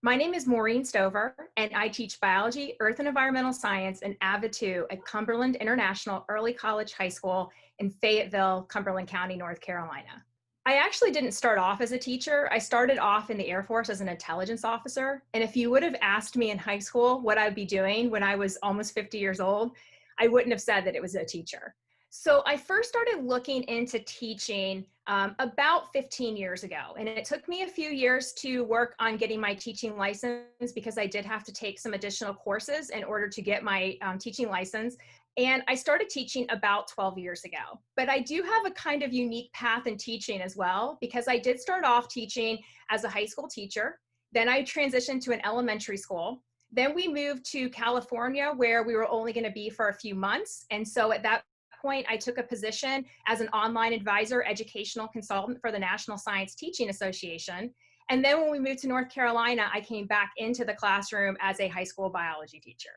My name is Maureen Stover, and I teach biology, earth and environmental science, and AVID 2 at Cumberland International Early College High School in Fayetteville, Cumberland County, North Carolina. I actually didn't start off as a teacher. I started off in the Air Force as an intelligence officer. And if you would have asked me in high school what I'd be doing when I was almost 50 years old, I wouldn't have said that it was a teacher. So I first started looking into teaching about 15 years ago. And it took me a few years to work on getting my teaching license because I did have to take some additional courses in order to get my teaching license. And I started teaching about 12 years ago. But I do have a kind of unique path in teaching as well, because I did start off teaching as a high school teacher. Then I transitioned to an elementary school. Then we moved to California, where we were only going to be for a few months. And so at that point, I took a position as an online advisor, educational consultant for the National Science Teaching Association. And then when we moved to North Carolina, I came back into the classroom as a high school biology teacher.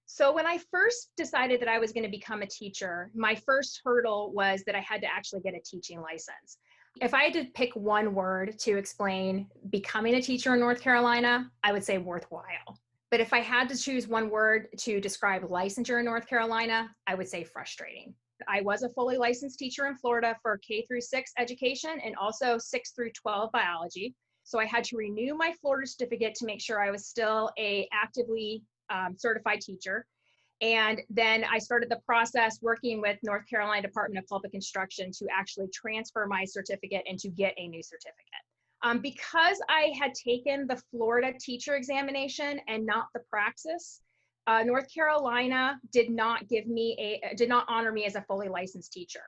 So when I first decided that I was going to become a teacher, my first hurdle was that I had to actually get a teaching license. If I had to pick one word to explain becoming a teacher in North Carolina, I would say worthwhile. But if I had to choose one word to describe licensure in North Carolina, I would say frustrating. I was a fully licensed teacher in Florida for K through 6 education and also 6 through 12 biology. So I had to renew my Florida certificate to make sure I was still a actively certified teacher. And then I started the process working with North Carolina Department of Public Instruction to actually transfer my certificate and to get a new certificate. Because I had taken the Florida teacher examination and not the praxis, North Carolina did not honor me as a fully licensed teacher.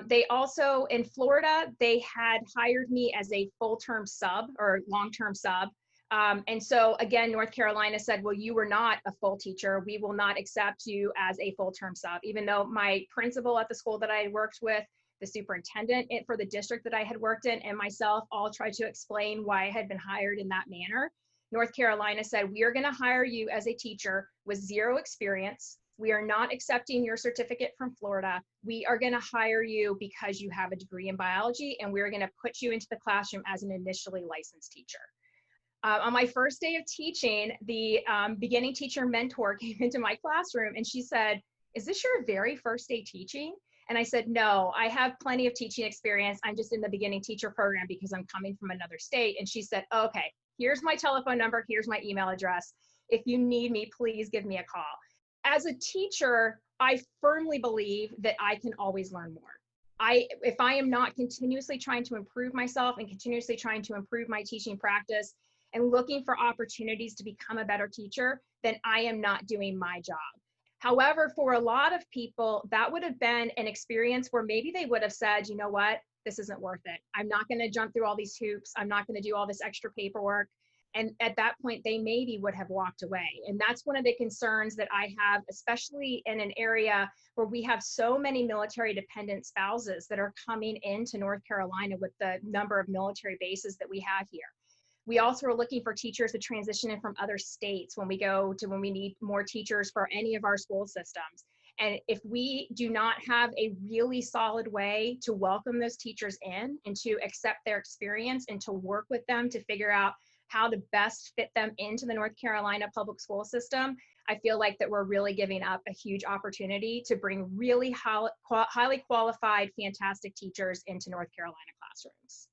They also, in Florida, they had hired me as a full-term sub or long-term sub. And so again, North Carolina said, well, you were not a full teacher. We will not accept you as a full-term sub, even though my principal at the school that I had worked with, the superintendent for the district that I had worked in, and myself all tried to explain why I had been hired in that manner. North Carolina said, we are going to hire you as a teacher with 0 experience. We are not accepting your certificate from Florida. We are going to hire you because you have a degree in biology, and we're going to put you into the classroom as an initially licensed teacher. On my first day of teaching, the beginning teacher mentor came into my classroom and she said, is this your very first day teaching? And I said, no, I have plenty of teaching experience. I'm just in the beginning teacher program because I'm coming from another state. And she said, okay, here's my telephone number. Here's my email address. If you need me, please give me a call. As a teacher, I firmly believe that I can always learn more. If I am not continuously trying to improve myself and continuously trying to improve my teaching practice and looking for opportunities to become a better teacher, then I am not doing my job. However, for a lot of people, that would have been an experience where maybe they would have said, you know what, this isn't worth it. I'm not going to jump through all these hoops. I'm not going to do all this extra paperwork. And at that point, they maybe would have walked away. And that's one of the concerns that I have, especially in an area where we have so many military dependent spouses that are coming into North Carolina with the number of military bases that we have here. We also are looking for teachers to transition in from other states when we need more teachers for any of our school systems. And if we do not have a really solid way to welcome those teachers in and to accept their experience and to work with them to figure out how to best fit them into the North Carolina public school system, I feel like that we're really giving up a huge opportunity to bring really highly qualified, fantastic teachers into North Carolina classrooms.